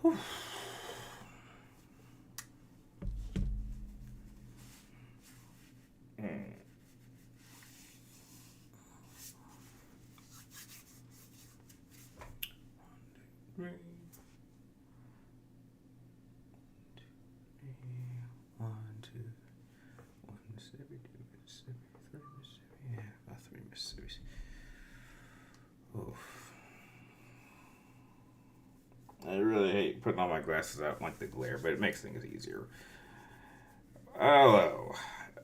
Whew. Mm. 3, 1, 2, 1 Mississippi, 2 Mississippi, 3 Mississippi. Yeah, about 3 Mississippis. Oof. I really hate putting all my glasses out like the glare, but it makes things easier. Hello.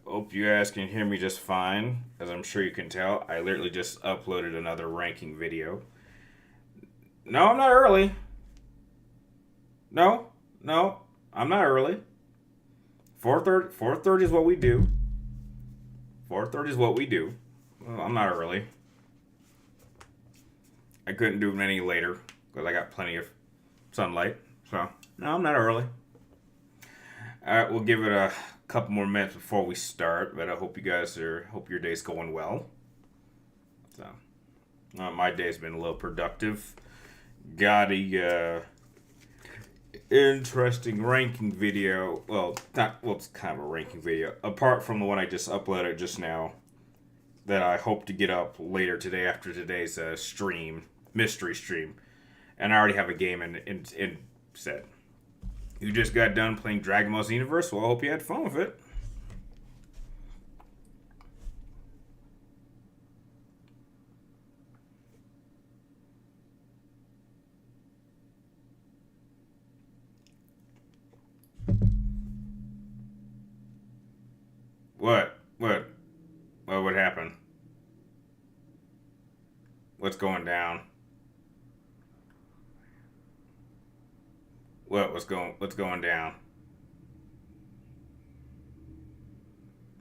Hope you guys can hear me just fine. As I'm sure you can tell, I literally just uploaded another ranking video. No, I'm not early. No, no, I'm not early. 4:30 is what we do. 4:30 is what we do. Well, I'm not early. I couldn't do it any later because I got plenty of sunlight. So, no, I'm not early. All right, we'll give it a couple more minutes before we start, but I hope hope your day's going well. So, my day's been a little productive. Got a interesting ranking video. Well, it's kind of a ranking video. Apart from the one I just uploaded just now, that I hope to get up later today after today's mystery stream, and I already have a game in set. You just got done playing Dragon Ball Z Universe. Well, I hope you had fun with it. What? What would happen? What's going down? What's going down?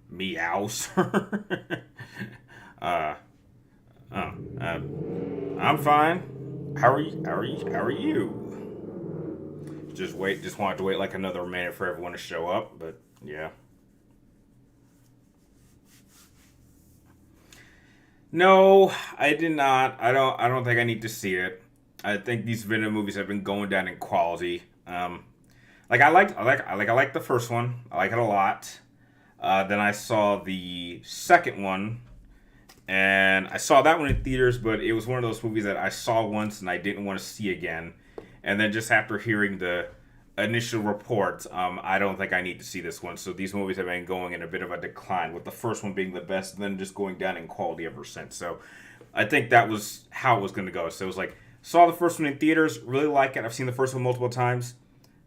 Meows. uh, oh, I'm fine. How are you? How are you? Just wait. Just wanted to wait like another minute for everyone to show up, but yeah. No, I did not. I don't think I need to see it. I think these Venom movies have been going down in quality. I like the first one. I like it a lot. Then I saw the second one, and I saw that one in theaters, but it was one of those movies that I saw once and I didn't want to see again. And then just after hearing the initial reports, I don't think I need to see this one. So these movies have been going in a bit of a decline, with the first one being the best, and then just going down in quality ever since. So I think that was how it was going to go. So it was like, saw the first one in theaters, really like it. I've seen the first one multiple times.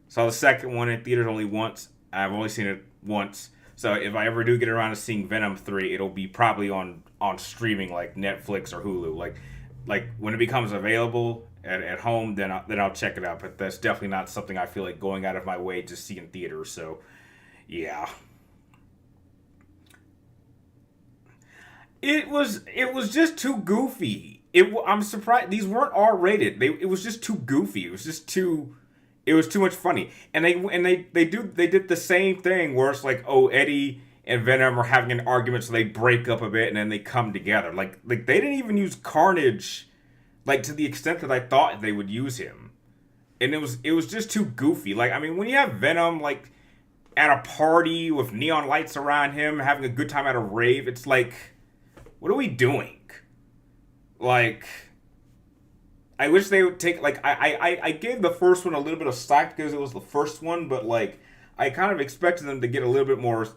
Saw the second one in theaters only once. I've only seen it once. So if I ever do get around to seeing Venom 3, it'll be probably on streaming like Netflix or Hulu. Like when it becomes available at home, then I'll check it out. But that's definitely not something I feel like going out of my way to see in theaters. So yeah, it was just too goofy. I'm surprised these weren't R rated. It was just too goofy. It was too much funny. And they did the same thing where it's like, oh, Eddie and Venom are having an argument, so they break up a bit and then they come together. Like they didn't even use Carnage like to the extent that I thought they would use him. And it was just too goofy. Like, I mean, when you have Venom like at a party with neon lights around him, having a good time at a rave, it's like, what are we doing? Like, I wish they would take, like, I gave the first one a little bit of slack because it was the first one, but like I kind of expected them to get a little bit more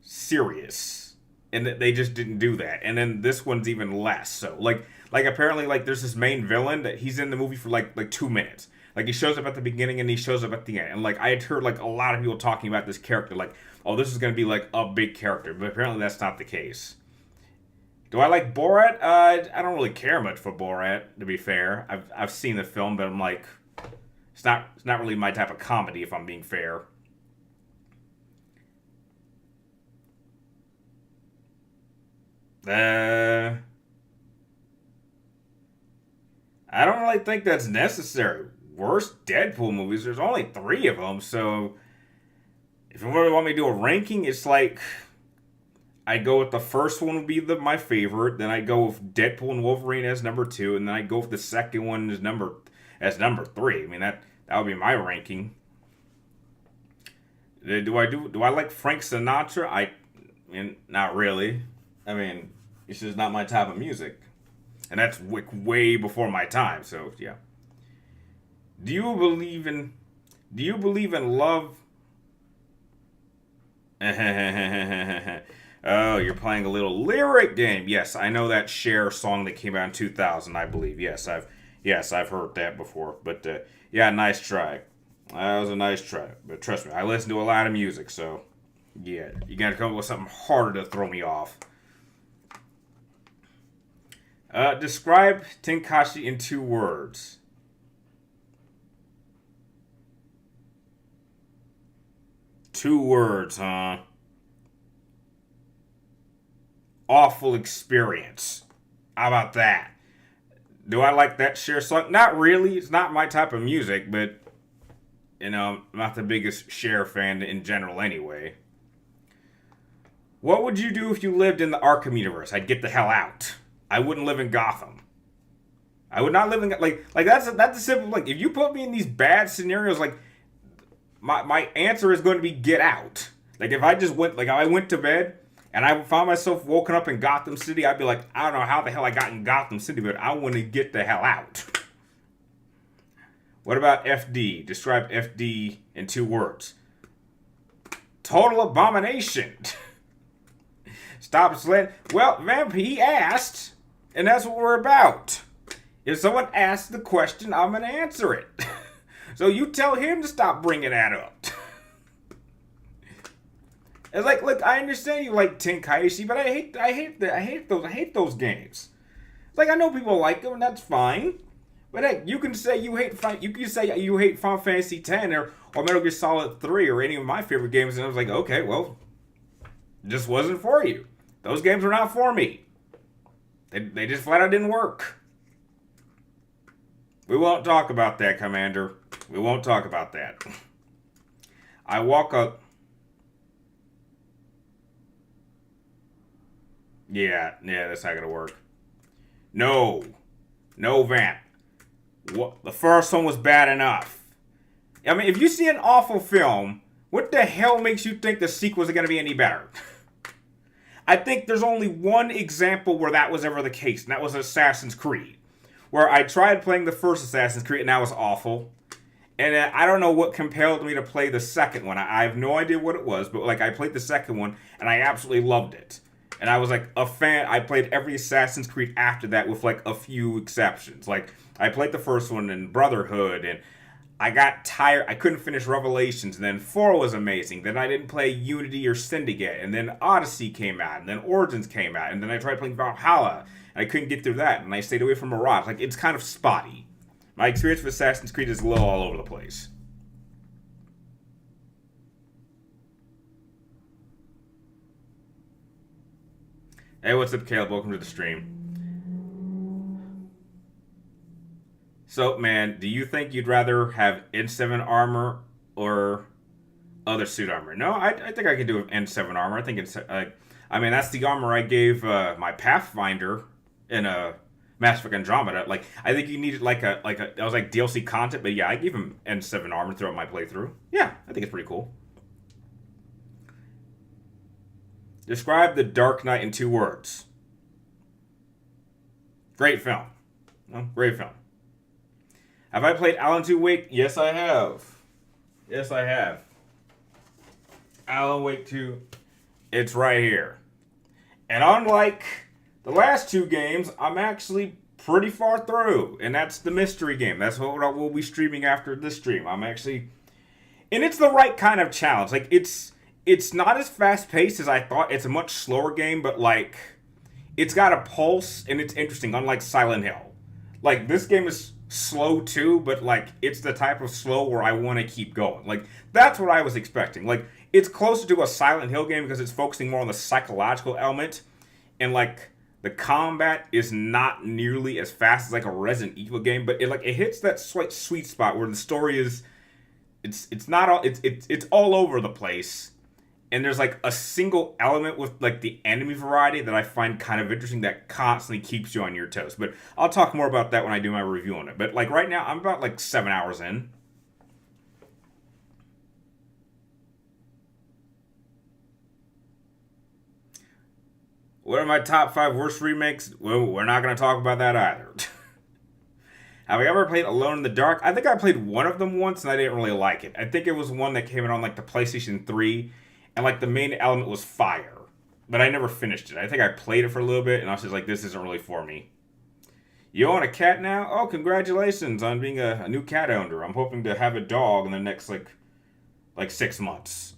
serious, and they just didn't do that. And then this one's even less. So like apparently like there's this main villain that he's in the movie for like 2 minutes. Like he shows up at the beginning and he shows up at the end. And like I had heard like a lot of people talking about this character, like, oh, this is gonna be like a big character, but apparently that's not the case. Do I like Borat? I don't really care much for Borat, to be fair. I've seen the film, but I'm like, it's not really my type of comedy, if I'm being fair. Uh, I don't really think that's necessary. Worst Deadpool movies. There's only three of them, so if you really want me to do a ranking, it's like I go with the first one would be my favorite. Then I go with Deadpool and Wolverine as number two, and then I go with the second one as number three. I mean, That would be my ranking. Do I like Frank Sinatra? I mean, not really. I mean, it's just not my type of music, and that's way before my time. So yeah. Do you believe in Do you believe in love? Oh, you're playing a little lyric game. Yes, I know that Cher song that came out in 2000. I believe. Yes, I've heard that before. But yeah, nice try. That was a nice try. But trust me, I listen to a lot of music, so yeah, you gotta come up with something harder to throw me off. Describe Tenkashi in 2 words. 2 words, huh? Awful experience. How about that? Do I like that Cher song? Not really. It's not my type of music, but I'm not the biggest Cher fan in general anyway. What would you do if you lived in the Arkham universe? I'd get the hell out. I wouldn't live in Gotham. I would not live in like that's a simple like if you put me in these bad scenarios like my answer is going to be get out. Like if I just went like if I went to bed and I found myself woken up in Gotham City, I'd be like, I don't know how the hell I got in Gotham City, but I want to get the hell out. What about FD? Describe FD in 2 words. Total abomination. Stop slaying. Well, Vamp, he asked, and that's what we're about. If someone asks the question, I'm going to answer it. So you tell him to stop bringing that up. It's like, look, I understand you like Tenkaichi, but I hate those games. It's like I know people like them, and that's fine. But hey, you can say you hate Final Fantasy X or Metal Gear Solid 3 or any of my favorite games, and I was like, okay, well, just wasn't for you. Those games were not for me. They just flat out didn't work. We won't talk about that, Commander. We won't talk about that. I walk up. Yeah, that's not gonna work. No, Vamp. What? The first one was bad enough. I mean, if you see an awful film, what the hell makes you think the sequels are gonna be any better? I think there's only one example where that was ever the case, and that was Assassin's Creed, where I tried playing the first Assassin's Creed and that was awful. And I don't know what compelled me to play the second one. I have no idea what it was, but like I played the second one and I absolutely loved it. And I was like a fan. I played every Assassin's Creed after that with like a few exceptions. Like I played the first one in Brotherhood and I got tired. I couldn't finish Revelations. And then 4 was amazing. Then I didn't play Unity or Syndicate. And then Odyssey came out. And then Origins came out. And then I tried playing Valhalla. And I couldn't get through that. And I stayed away from Mirage. Like it's kind of spotty. My experience with Assassin's Creed is a little all over the place. Hey, what's up, Caleb? Welcome to the stream. So, man, do you think you'd rather have N7 armor or other suit armor? No, I think I could do N7 armor. I think it's I mean, that's the armor I gave my Pathfinder in a Mass Effect Andromeda. Like, I think you needed like a that was like DLC content, but yeah, I gave him N7 armor throughout my playthrough. Yeah, I think it's pretty cool. Describe The Dark Knight in 2 words. Great film. Well, great film. Have I played Alan Wake? Yes, I have. Yes, I have. Alan Wake 2. It's right here. And unlike the last 2 games, I'm actually pretty far through. And that's the mystery game. That's what we'll be streaming after this stream. I'm actually... And it's the right kind of challenge. Like, it's not as fast-paced as I thought. It's a much slower game, but, like, it's got a pulse, and it's interesting, unlike Silent Hill. Like, this game is slow, too, but, like, it's the type of slow where I want to keep going. Like, that's what I was expecting. Like, it's closer to a Silent Hill game because it's focusing more on the psychological element, and, like, the combat is not nearly as fast as, like, a Resident Evil game, but it hits that sweet spot where the story is... It's not all... It's all over the place. And there's like a single element with like the enemy variety that I find kind of interesting that constantly keeps you on your toes. But I'll talk more about that when I do my review on it. But like right now, I'm about like 7 hours in. What are my top 5 worst remakes? Well, we're not going to talk about that either. Have I ever played Alone in the Dark? I think I played one of them once and I didn't really like it. I think it was one that came out on like the PlayStation 3 and like the main element was fire. But I never finished it. I think I played it for a little bit and I was just like, this isn't really for me. You own a cat now? Oh, congratulations on being a new cat owner. I'm hoping to have a dog in the next like 6 months.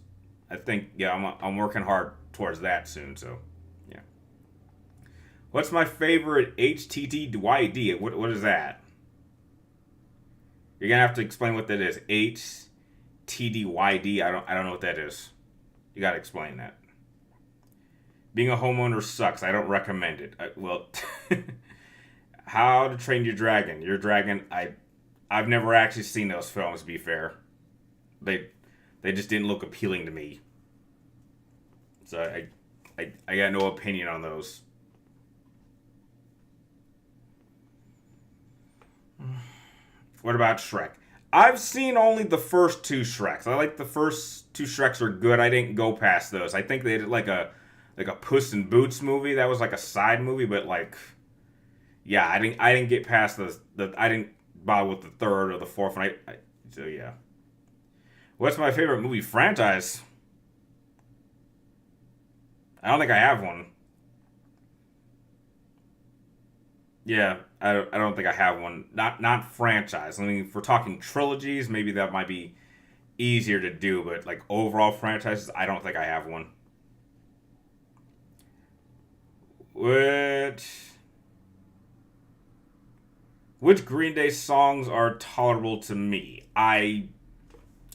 I think yeah, I'm working hard towards that soon. So yeah. What's my favorite HTTYD? What is that? You're gonna have to explain what that is. HTDYD. I don't know what that is. You gotta explain that. Being a homeowner sucks. I don't recommend it. Well, How to Train Your Dragon. Your Dragon. I've never actually seen those films. To be fair, they they just didn't look appealing to me. So I got no opinion on those. What about Shrek? I've seen only the first two Shreks. I like the first two Shreks are good. I didn't go past those. I think they did like a Puss in Boots movie. That was like a side movie, but like yeah, I didn't get past the I didn't bother with the third or the fourth one. So yeah. What's my favorite movie franchise? I don't think I have one. Yeah, I don't think I have one. Not franchise. I mean, if we're talking trilogies, maybe that might be easier to do, but like overall franchises, I don't think I have one. Which which Green Day songs are tolerable to me? I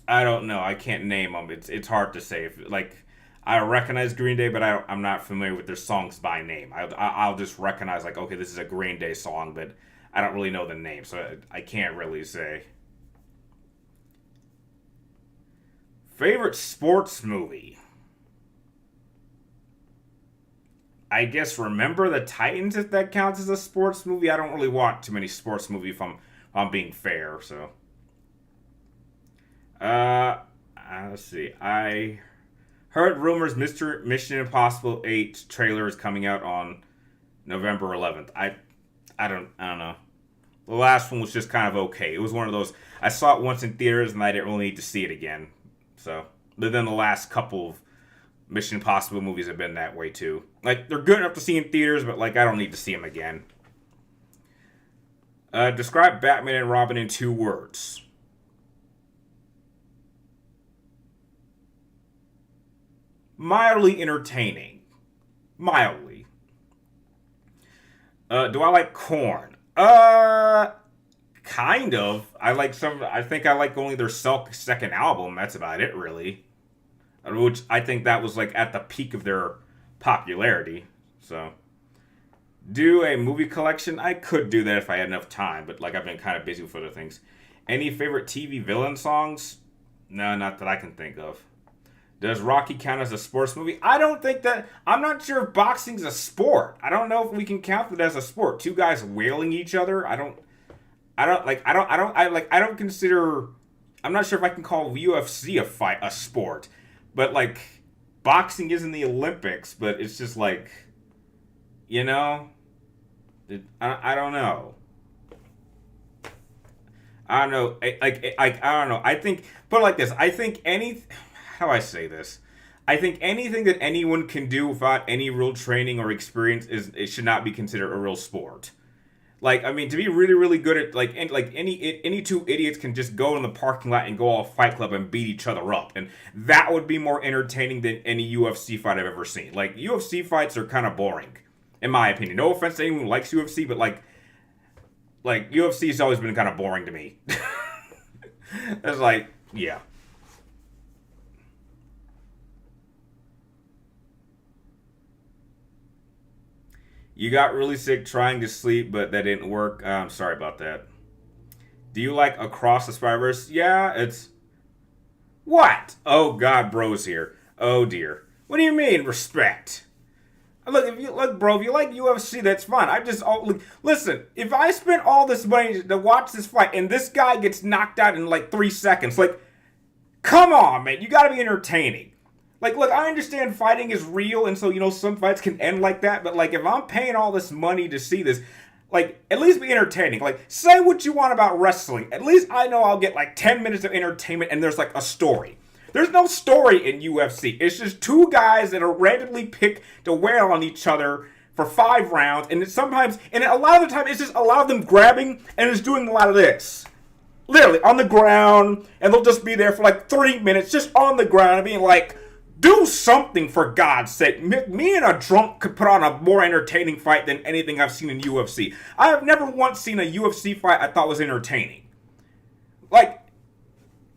don't know. I can't name them. It's hard to say. If like I recognize Green Day, but I'm not familiar with their songs by name. I'll just recognize like okay, this is a Green Day song, but I don't really know the name, so I can't really say. Favorite sports movie? I guess Remember the Titans if that counts as a sports movie. I don't really watch too many sports movies if I'm being fair. So uh, let's see. I heard rumors Mr. Mission Impossible 8 trailer is coming out on November 11th. I don't know. The last one was just kind of okay. It was one of those I saw it once in theaters and I didn't really need to see it again. So, but then the last couple of Mission Impossible movies have been that way too. Like they're good enough to see in theaters, but like I don't need to see them again. Describe Batman and Robin in 2 words. Mildly entertaining. Mildly. Do I like corn? Kind of. I like some. I think I like only their second album. That's about it, really. Which I think that was like at the peak of their popularity. So, do a movie collection. I could do that if I had enough time, but like I've been kind of busy with other things. Any favorite TV villain songs? No, not that I can think of. Does Rocky count as a sports movie? I don't think that. I'm not sure if boxing's a sport. I don't know if we can count it as a sport. Two guys wailing each other. I don't. I don't like. I don't. I don't. I like. I don't consider. I'm not sure if I can call UFC a fight a sport, but like boxing is in the Olympics. But it's just like, you know, I don't know. I don't know. I don't know. I think put it like this. I think any how do I say this? I think anything that anyone can do without any real training or experience is it should not be considered a real sport. Like I mean, to be really really good at like any two idiots can just go in the parking lot and go all Fight Club and beat each other up, and that would be more entertaining than any UFC fight I've ever seen. Like UFC fights are kind of boring, in my opinion. No offense to anyone who likes UFC, but like UFC has always been kind of boring to me. It's like yeah. You got really sick trying to sleep, but that didn't work. I'm sorry about that. Do you like Across the Spider-Verse? Yeah, it's what? Oh God, bro's here. Oh dear. What do you mean respect? Look, if you look, bro, if you like UFC, that's fine. I just look, listen. If I spent all this money to watch this fight and this guy gets knocked out in like 3 seconds, like, come on, man, you got to be entertaining. Like, look, I understand fighting is real, and so, some fights can end like that, but, like, if I'm paying all this money to see this, like, at least be entertaining. Like, say what you want about wrestling. At least I know I'll get, like, 10 minutes of entertainment, and there's, like, a story. There's no story in UFC. It's just two guys that are randomly picked to wail on each other for 5 rounds, and a lot of the time, it's just a lot of them grabbing and just doing a lot of this. Literally, on the ground, and they'll just be there for, like, 3 minutes, just on the ground, and being like, do something, for God's sake. Me and a drunk could put on a more entertaining fight than anything I've seen in UFC. I have never once seen a UFC fight I thought was entertaining. Like,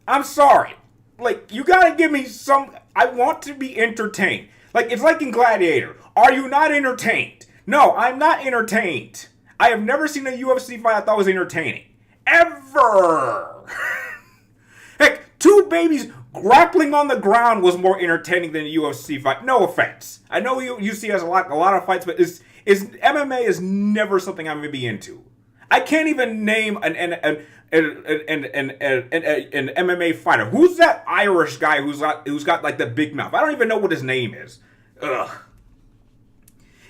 I'm sorry. Like, you gotta give me some... I want to be entertained. Like, it's like in Gladiator. Are you not entertained? No, I'm not entertained. I have never seen a UFC fight I thought was entertaining. Ever! Heck, two babies grappling on the ground was more entertaining than a UFC fight. No offense. I know UFC has a lot of fights, but MMA is never something I'm gonna be into. I can't even name an MMA fighter. Who's that Irish guy who's got like the big mouth? I don't even know what his name is. Ugh.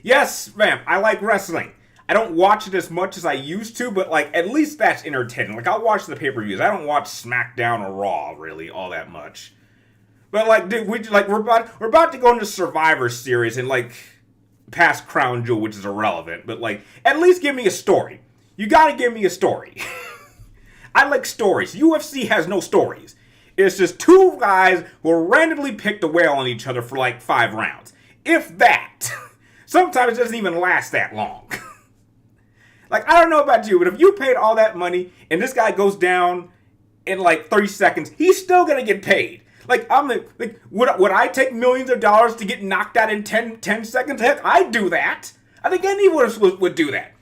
Yes, ma'am, I like wrestling. I don't watch it as much as I used to, but like at least that's entertaining. Like I'll watch the pay-per-views. I don't watch SmackDown or Raw really all that much. But like, dude, we're about to go into Survivor Series and like past Crown Jewel, which is irrelevant. But like, at least give me a story. You gotta give me a story. I like stories. UFC has no stories. It's just two guys who are randomly picked to wail on each other for like 5 rounds. If that. Sometimes it doesn't even last that long. Like, I don't know about you, but if you paid all that money and this guy goes down in like 30 seconds, he's still gonna get paid. Like, would I take millions of dollars to get knocked out in 10 seconds? Heck, I'd do that. I think anyone would do that.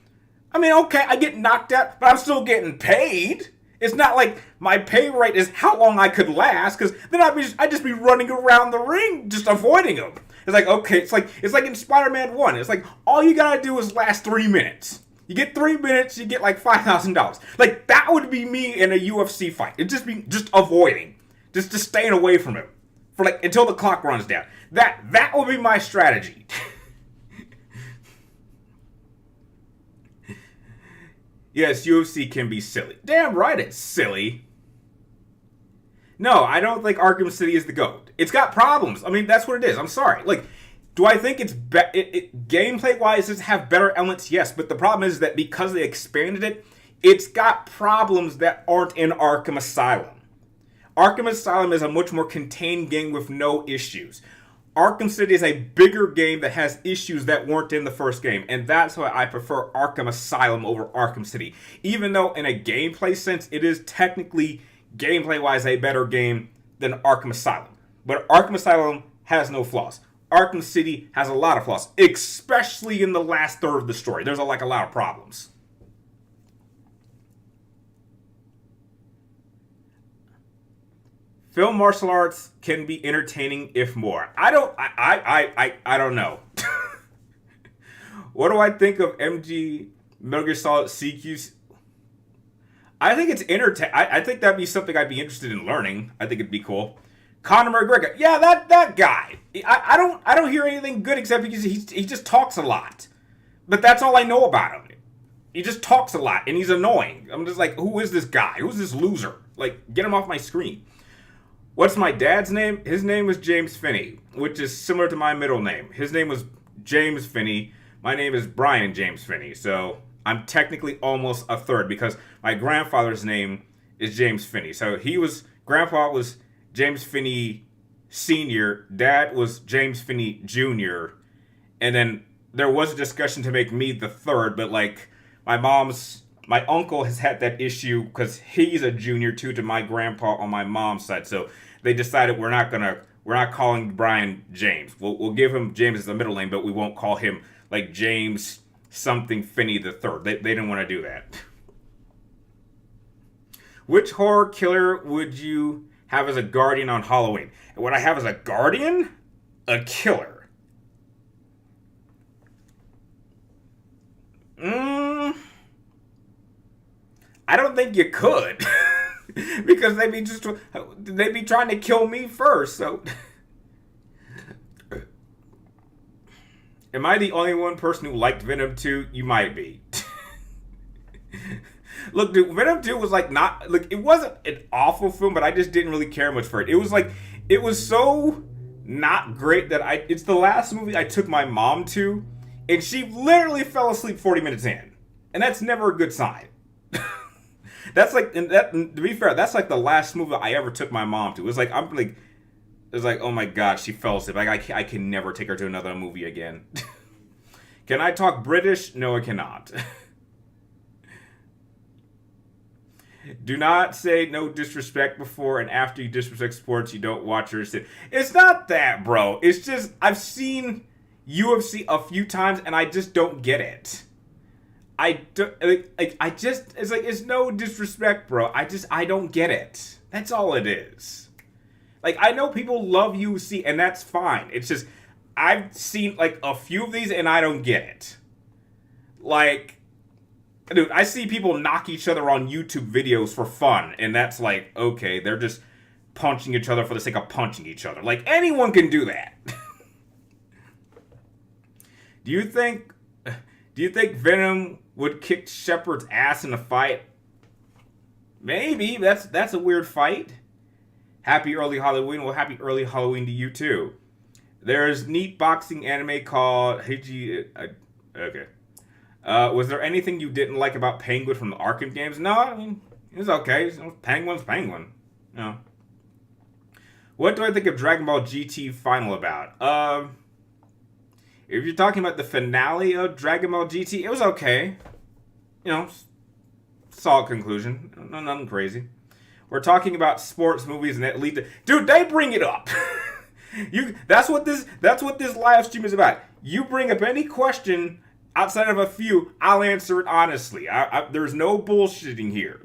I mean, okay, I get knocked out, but I'm still getting paid. It's not like my pay rate is how long I could last, because then I'd just be running around the ring, just avoiding them. It's like, okay, it's like in Spider-Man 1. It's like, all you gotta do is last 3 minutes. You get 3 minutes, you get like $5,000. Like, that would be me in a UFC fight. It'd just be just avoiding. Just staying away from him. For like, until the clock runs down. That would be my strategy. Yes, UFC can be silly. Damn right it's silly. No, I don't think Arkham City is the GOAT. It's got problems. I mean, that's what it is. I'm sorry. Like, do I think it's gameplay-wise, does it have better elements? Yes, but the problem is that because they expanded it, it's got problems that aren't in Arkham Asylum. Arkham Asylum is a much more contained game with no issues. Arkham City is a bigger game that has issues that weren't in the first game, and that's why I prefer Arkham Asylum over Arkham City. Even though in a gameplay sense, it is technically, gameplay-wise, a better game than Arkham Asylum. But Arkham Asylum has no flaws. Arkham City has a lot of flaws, especially in the last third of the story. There's a lot of problems. Film martial arts can be entertaining if more. I don't know. What do I think of MG Metal Gear Solid CQC? I think it's entertaining. I think that'd be something I'd be interested in learning. I think it'd be cool. Conor McGregor, yeah, that guy. I don't hear anything good except because he just talks a lot. But that's all I know about him. He just talks a lot and he's annoying. I'm just like, who is this guy? Who's this loser? Like, get him off my screen. What's my dad's name? His name was James Finney, which is similar to my middle name. His name was James Finney. My name is Brian James Finney. So I'm technically almost a third because my grandfather's name is James Finney. So grandpa was James Finney Sr., Dad was James Finney Jr., and then there was a discussion to make me the third, but like my uncle has had that issue because he's a junior too to my grandpa on my mom's side. So they decided we're not calling Brian James. We'll give him James as the middle name, but we won't call him like James something Finney the third. They didn't want to do that. Which horror killer would you have as a guardian on Halloween? What I have as a guardian? A killer. I don't think you could. Because they'd be trying to kill me first. So Am I the only one person who liked Venom 2? You might be. Look, dude, Venom 2 was like not like it wasn't an awful film, but I just didn't really care much for it. It was like it was so not great that it's the last movie I took my mom to, and she literally fell asleep 40 minutes in. And that's never a good sign. That's like, and that, to be fair, that's like the last movie I ever took my mom to. It was like, it's like, oh my god, she fell asleep. Like, I can never take her to another movie again. Can I talk British? No, I cannot. Do not say no disrespect before and after you disrespect sports, you don't watch or sit. It's not that, bro. It's just, I've seen UFC a few times and I just don't get it. I don't, it's no disrespect, bro. I don't get it. That's all it is. Like, I know people love UFC and that's fine. It's just, I've seen like a few of these and I don't get it. Like, dude, I see people knock each other on YouTube videos for fun, and that's like, okay, they're just punching each other for the sake of punching each other. Like, anyone can do that. Do you think Venom would kick Shepard's ass in a fight? Maybe. That's a weird fight. Happy early Halloween. Well, happy early Halloween to you too. There's neat boxing anime called Hiji. Okay. Was there anything you didn't like about Penguin from the Arkham games? No, I mean, it was okay. Penguin's Penguin. You know. What do I think of Dragon Ball GT Final about? If you're talking about the finale of Dragon Ball GT, it was okay. You know, solid conclusion. Nothing crazy. We're talking about sports movies and that lead to... Dude, they bring it up. That's what this live stream is about. You bring up any question outside of a few, I'll answer it honestly. There's no bullshitting here.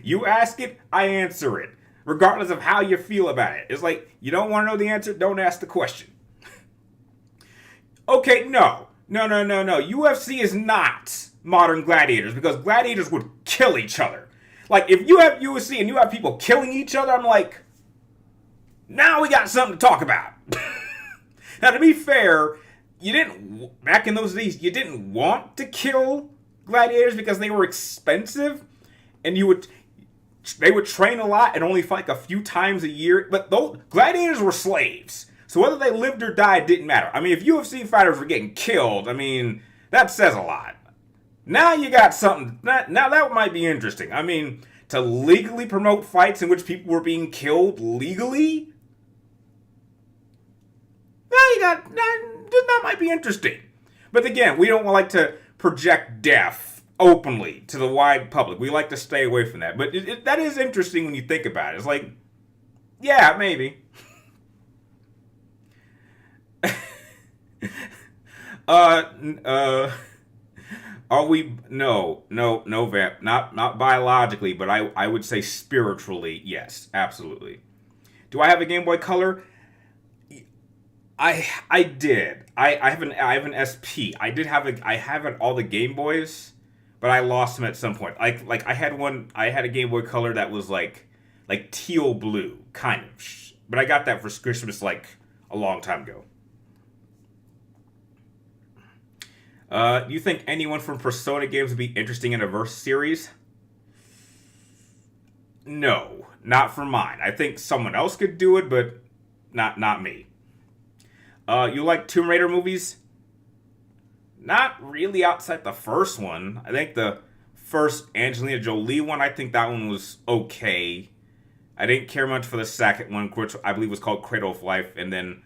You ask it, I answer it. Regardless of how you feel about it. It's like, you don't want to know the answer, don't ask the question. Okay, no. UFC is not modern gladiators because gladiators would kill each other. Like, if you have UFC and you have people killing each other, I'm like, now we got something to talk about. Now, to be fair, back in those days, you didn't want to kill gladiators because they were expensive and they would train a lot and only fight like a few times a year. But those gladiators were slaves. So whether they lived or died didn't matter. I mean, if UFC fighters were getting killed, I mean, that says a lot. Now you got something. Now that might be interesting. I mean, to legally promote fights in which people were being killed legally? That might be interesting. But again, we don't like to project death openly to the wide public. We like to stay away from that. But that is interesting when you think about it. It's like, yeah, maybe. Are we? No, Vamp. Not biologically, but I would say spiritually, yes, absolutely. Do I have a Game Boy Color? I did. I have an SP. I have all the Game Boys, but I lost them at some point. Like I had a Game Boy Color that was like teal blue, kind of. But I got that for Christmas like a long time ago. Do you think anyone from Persona games would be interesting in a Verse series? No, not for mine. I think someone else could do it, but not me. You like Tomb Raider movies? Not really outside the first one. I think the first Angelina Jolie one, I think that one was okay. I didn't care much for the second one, which I believe was called Cradle of Life. And then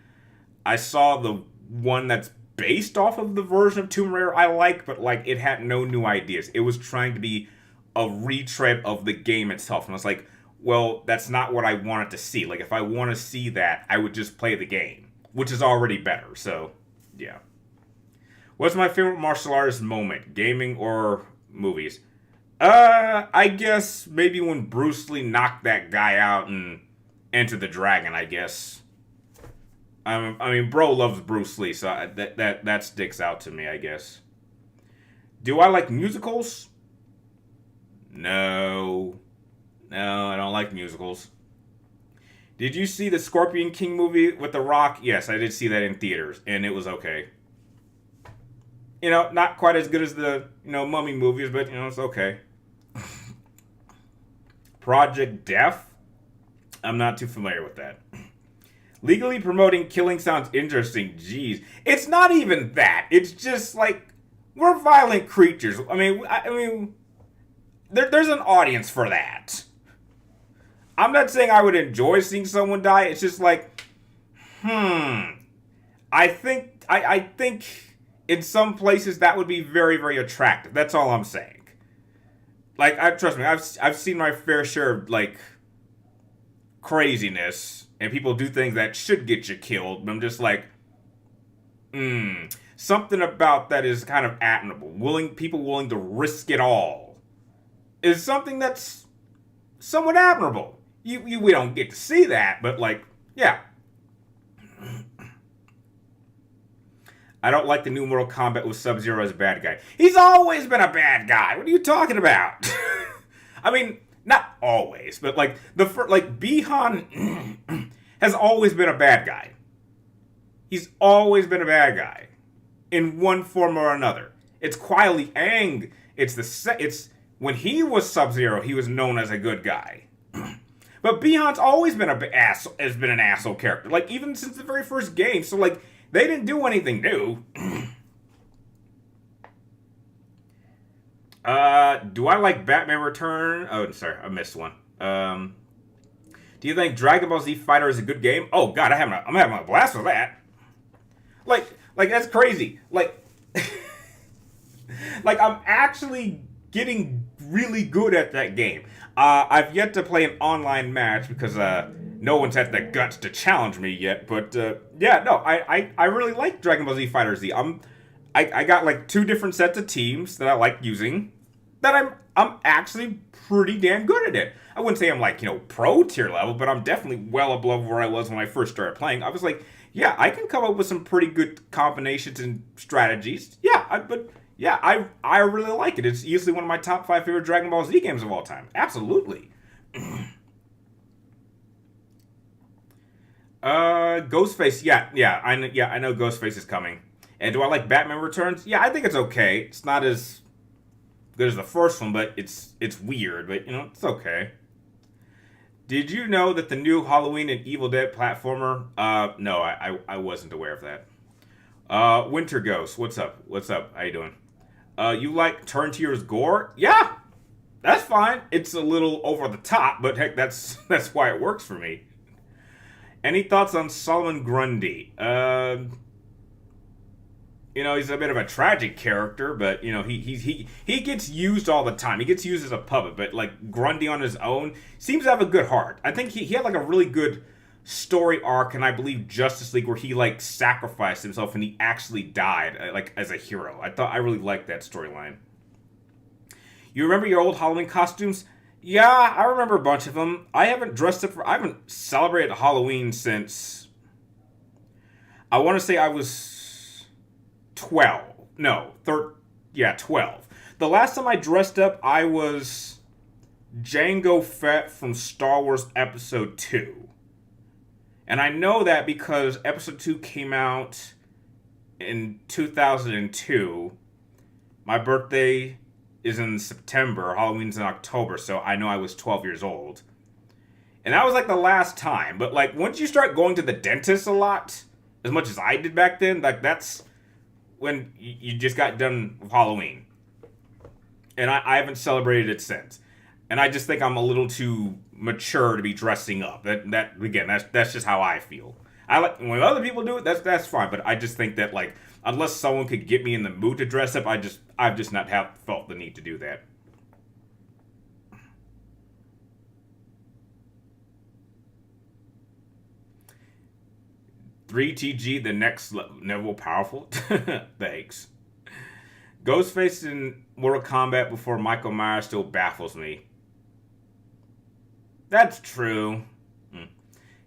I saw the one that's based off of the version of Tomb Raider I like, but like it had no new ideas. It was trying to be a retread of the game itself. And I was like, well, that's not what I wanted to see. Like, if I want to see that, I would just play the game, which is already better. So, yeah. What's my favorite martial artist moment? Gaming or movies? I guess maybe when Bruce Lee knocked that guy out and Enter the Dragon, I guess. I mean, bro loves Bruce Lee, so that sticks out to me, I guess. Do I like musicals? No, I don't like musicals. Did you see the Scorpion King movie with The Rock? Yes, I did see that in theaters, and it was okay. Not quite as good as the Mummy movies, but it's okay. Project Death. I'm not too familiar with that. Legally promoting killing sounds interesting. Jeez, it's not even that. It's just like we're violent creatures. I mean, there's an audience for that. I'm not saying I would enjoy seeing someone die. It's just like, I think in some places that would be very, very attractive. That's all I'm saying. Like, trust me, I've seen my fair share of like craziness, and people do things that should get you killed. But I'm just like, something about that is kind of admirable. People willing to risk it all is something that's somewhat admirable. We don't get to see that, but like, yeah. I don't like the new Mortal Kombat with Sub-Zero as a bad guy. He's always been a bad guy. What are you talking about? I mean, not always, but like Bihan has always been a bad guy. He's always been a bad guy in one form or another. It's Kuai Liang. It's when he was Sub-Zero, he was known as a good guy. But Bihan's always been an asshole character. Like even since the very first game. So like they didn't do anything new. Do I like Batman Return? Oh, sorry, I missed one. Do you think Dragon Ball Z Fighter is a good game? Oh God, I'm having a blast with that. Like that's crazy. Like, like I'm actually getting really good at that game. I've yet to play an online match because no one's had the guts to challenge me yet. But yeah, no, I really like Dragon Ball Z Fighter Z. I got like 2 different sets of teams that I like using. That I'm actually pretty damn good at it. I wouldn't say I'm like pro tier level, but I'm definitely well above where I was when I first started playing. I was like, yeah, I can come up with some pretty good combinations and strategies. Yeah, I really like it. It's easily one of my top 5 favorite Dragon Ball Z games of all time. Absolutely. Ghostface. Yeah, I know Ghostface is coming. And do I like Batman Returns? Yeah, I think it's okay. It's not as good as the first one, but it's weird. But it's okay. Did you know that the new Halloween and Evil Dead platformer? No, I wasn't aware of that. Winter Ghost, what's up? How you doing? You like Turn Tears gore? Yeah, that's fine. It's a little over the top, but heck, that's why it works for me. Any thoughts on Solomon Grundy? He's a bit of a tragic character, but he gets used all the time. He gets used as a puppet, but like Grundy on his own seems to have a good heart. I think he had like a really good story arc, and I believe Justice League where he like sacrificed himself and he actually died like as a hero. I really liked that storyline. You remember your old Halloween costumes? Yeah, I remember a bunch of them. I haven't celebrated Halloween since I want to say I was 12. No, 12. The last time I dressed up, I was Jango Fett from Star Wars Episode 2. And I know that because Episode 2 came out in 2002. My birthday is in September. Halloween's in October, so I know I was 12 years old. And that was like the last time. But like once you start going to the dentist a lot, as much as I did back then, like that's when you just got done with Halloween. And I haven't celebrated it since. And I just think I'm a little too mature to be dressing up. That again, that's just how I feel. I like when other people do it. That's fine. But I just think that like unless someone could get me in the mood to dress up, I've just not felt the need to do that. 3TG, the next level powerful. Thanks. Ghostface in Mortal Kombat before Michael Myers still baffles me. That's true.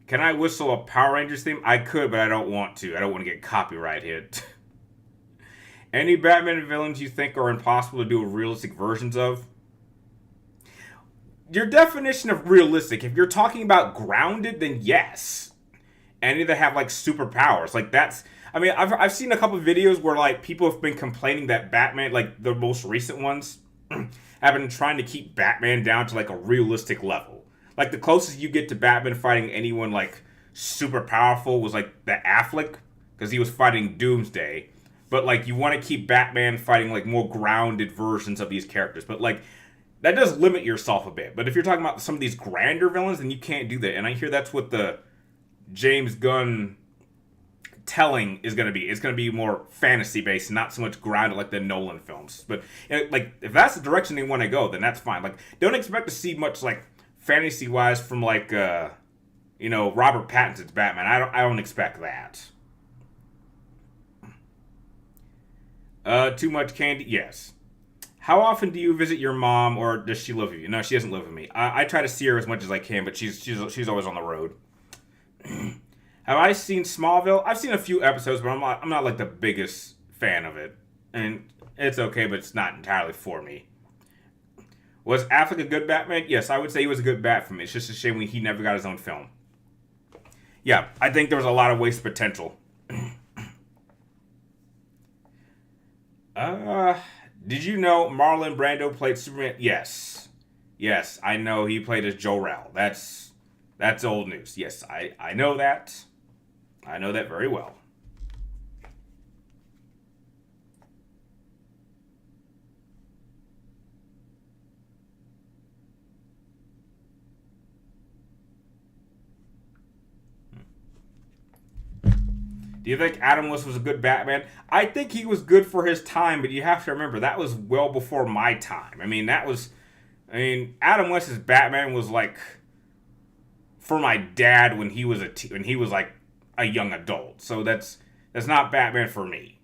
Can I whistle a Power Rangers theme? I could, but I don't want to. I don't want to get copyright hit. Any Batman villains you think are impossible to do realistic versions of? Your definition of realistic, if you're talking about grounded, then yes. Any that have like superpowers. Like that's I mean, I've seen a couple of videos where like people have been complaining that Batman, like the most recent ones, have been trying to keep Batman down to like a realistic level. Like the closest you get to Batman fighting anyone like super powerful was like the Affleck, because he was fighting Doomsday. But like you want to keep Batman fighting like more grounded versions of these characters. But like that does limit yourself a bit. But if you're talking about some of these grander villains, then you can't do that. And I hear that's what the James Gunn telling is going to be. It's going to be more fantasy based, not so much grounded like the Nolan films. But like if that's the direction they want to go, then that's fine. Like don't expect to see much like fantasy wise from like Robert Pattinson's Batman. I don't expect that. Too much candy? Yes. How often do you visit your mom, or does she live with you? No, she doesn't live with me. I try to see her as much as I can, but she's always on the road. Have I seen Smallville? I've seen a few episodes, but I'm not like the biggest fan of it, and it's okay, but it's not entirely for me. Was Affleck a good Batman? Yes, I would say he was a good bat for me. It's just a shame he never got his own film. Yeah, I think there was a lot of waste potential. Did you know Marlon Brando played Superman? Yes. Yes, I know he played as Jor-El. That's old news. Yes, I know that. I know that very well. Do you think Adam West was a good Batman? I think he was good for his time, but you have to remember that was well before my time. Adam West's Batman was like for my dad when he was when he was like a young adult. So that's not Batman for me.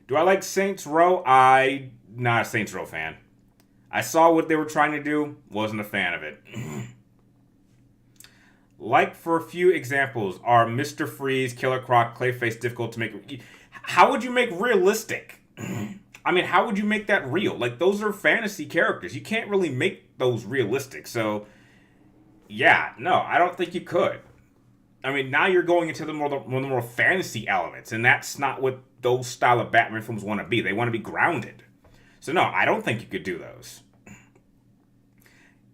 Do I like Saints Row? I not a Saints Row fan. I saw what they were trying to do, wasn't a fan of it. Like for a few examples, are Mr. Freeze, Killer Croc, Clayface difficult to make? How would you make realistic? How would you make that real? Like those are fantasy characters. You can't really make those realistic. So, yeah, no, I don't think you could. Now you're going into the more fantasy elements, and that's not what those style of Batman films want to be. They want to be grounded. So no, I don't think you could do those.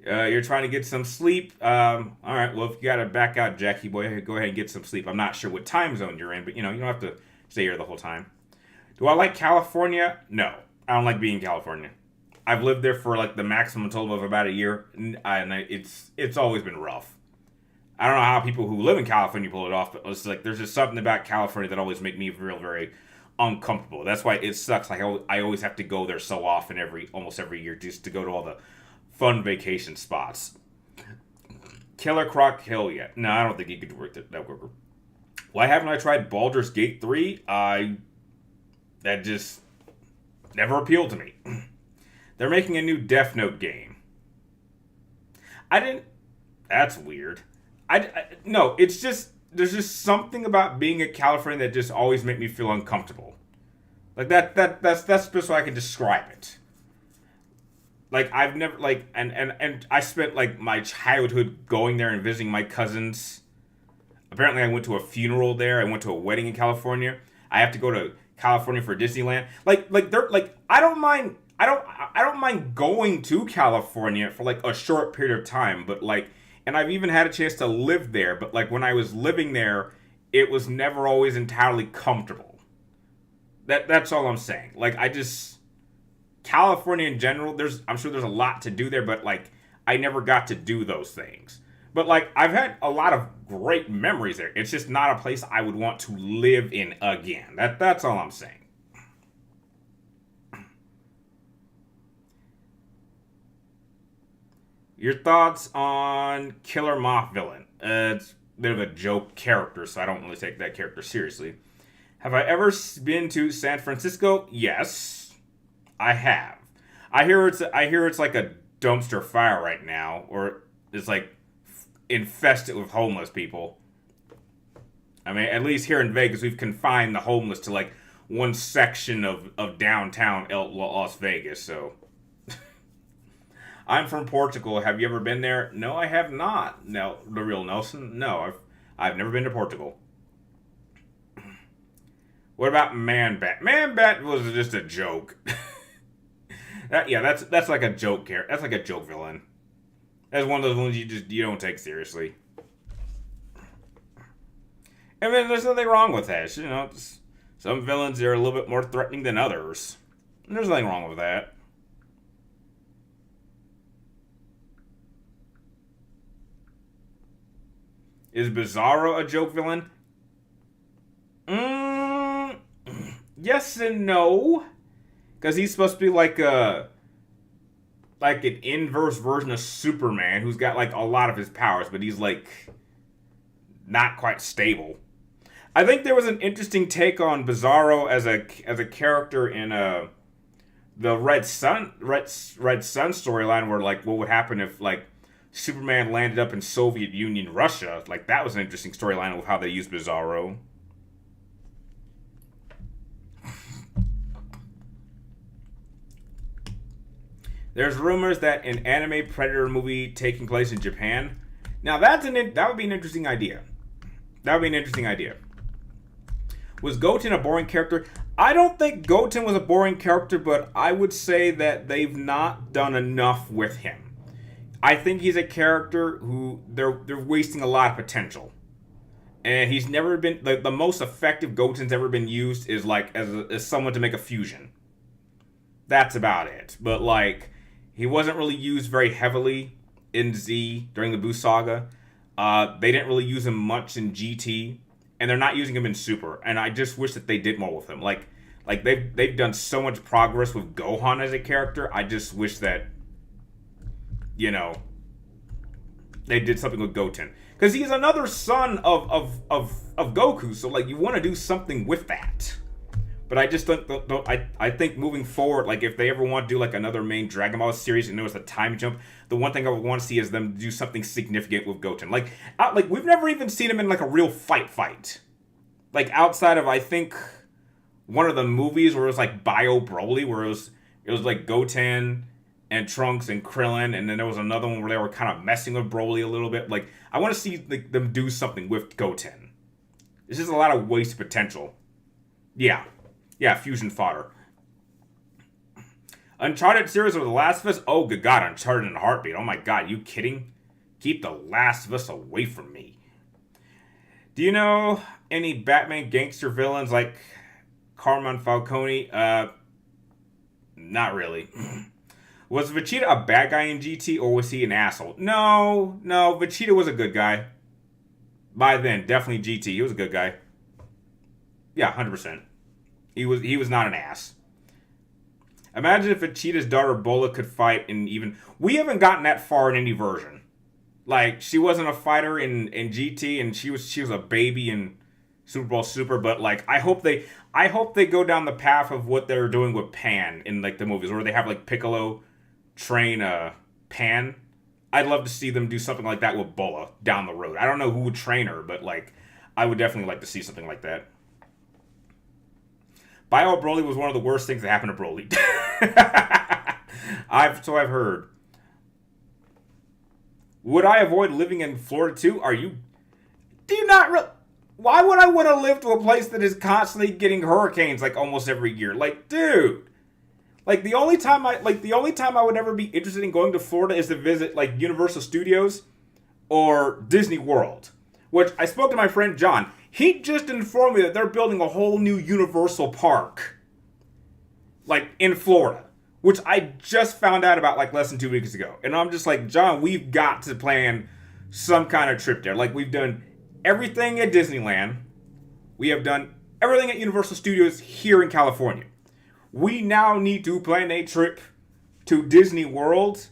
You're trying to get some sleep. All right. Well, if you gotta back out, Jackie boy, go ahead and get some sleep. I'm not sure what time zone you're in, but you don't have to stay here the whole time. Do I like California? No, I don't like being in California. I've lived there for like the maximum total of about a year, and it's always been rough. I don't know how people who live in California pull it off, but it's like there's just something about California that always make me feel very uncomfortable. That's why it sucks. Like I always have to go there so often, almost every year, just to go to all the fun vacation spots. Killer Croc Hill yet? No, I don't think he could work that quicker. Why haven't I tried Baldur's Gate 3? That just never appealed to me. They're making a new Death Note game. I didn't. That's weird. No. It's just there's just something about being in California that just always make me feel uncomfortable. Like that's just how I can describe it. Like I've never and I spent like my childhood going there and visiting my cousins. Apparently I went to a funeral there. I went to a wedding in California. I have to go to California for Disneyland. I don't mind going to California for like a short period of time, but and I've even had a chance to live there, but like when I was living there, it was never always entirely comfortable. That's all I'm saying. California in general, I'm sure there's a lot to do there, but I never got to do those things. But I've had a lot of great memories there. It's just not a place I would want to live in again. That's all I'm saying. Your thoughts on Killer Moth villain? It's a bit of a joke character, so I don't really take that character seriously. Have I ever been to San Francisco? Yes, I have. I hear it's like a dumpster fire right now, or it's like infested with homeless people. At least here in Vegas, we've confined the homeless to one section of downtown Las Vegas. So, I'm from Portugal. Have you ever been there? No, I have not. No, the real Nelson. No, I've never been to Portugal. What about Man Bat? Man Bat was just a joke. Yeah, that's like a joke character. That's like a joke villain. That's one of those ones you don't take seriously. I mean, there's nothing wrong with that. You know, some villains are a little bit more threatening than others. There's nothing wrong with that. Is Bizarro a joke villain? Yes and no. Because he's supposed to be like an inverse version of Superman who's got like a lot of his powers, but he's like not quite stable. I think there was an interesting take on Bizarro as a character in the Red Sun storyline, where like what would happen if like Superman landed up in Soviet Union Russia. Like that was an interesting storyline of how they used Bizarro. There's rumors that an anime Predator movie taking place in Japan. Now that would be an interesting idea. That would be an interesting idea. Was Goten a boring character? I don't think Goten was a boring character, but I would say that they've not done enough with him. I think he's a character who they're wasting a lot of potential. And he's never been the most effective Goten's ever been used is like as someone to make a fusion. That's about it. But like he wasn't really used very heavily in Z during the Buu saga. They didn't really use him much in GT, and they're not using him in Super. And I just wish that they did more with him. Like they've done so much progress with Gohan as a character. I just wish that, you know, they did something with Goten, because he's another son of Goku. So like you want to do something with that. But I just think I think moving forward, like if they ever want to do like another main Dragon Ball series and there was a time jump, the one thing I would want to see is them do something significant with Goten. Like we've never even seen him in like a real fight. Like outside of I think one of the movies where it was like Bio Broly, where it was like Goten and Trunks and Krillin, and then there was another one where they were kind of messing with Broly a little bit. Like I want to see like, them do something with Goten. There's just a lot of waste potential. Yeah, fusion fodder. Uncharted series of The Last of Us? Oh, good God, Uncharted in a heartbeat. Oh my God, you kidding? Keep The Last of Us away from me. Do you know any Batman gangster villains like Carmine Falcone? Not really. Was Vegeta a bad guy in GT, or was he an asshole? No, Vegeta was a good guy. By then, definitely GT. He was a good guy. Yeah, 100%. He was not an ass. Imagine if Vegeta's daughter Bola could fight in even... We haven't gotten that far in any version. Like, she wasn't a fighter in GT, and she was a baby in Super Bowl Super, but like I hope they go down the path of what they're doing with Pan in like the movies, where they have like Piccolo train Pan. I'd love to see them do something like that with Bola down the road. I don't know who would train her, but like I would definitely like to see something like that. Bio Broly was one of the worst things that happened to Broly. I've heard. Would I avoid living in Florida too? Why would I want to live to a place that is constantly getting hurricanes like almost every year? Like, dude. Like the only time I would ever be interested in going to Florida is to visit like Universal Studios or Disney World. Which I spoke to my friend John. He just informed me that they're building a whole new Universal Park, like, in Florida, which I just found out about, like, less than 2 weeks ago. And I'm just like, John, we've got to plan some kind of trip there. Like, we've done everything at Disneyland. We have done everything at Universal Studios here in California. We now need to plan a trip to Disney World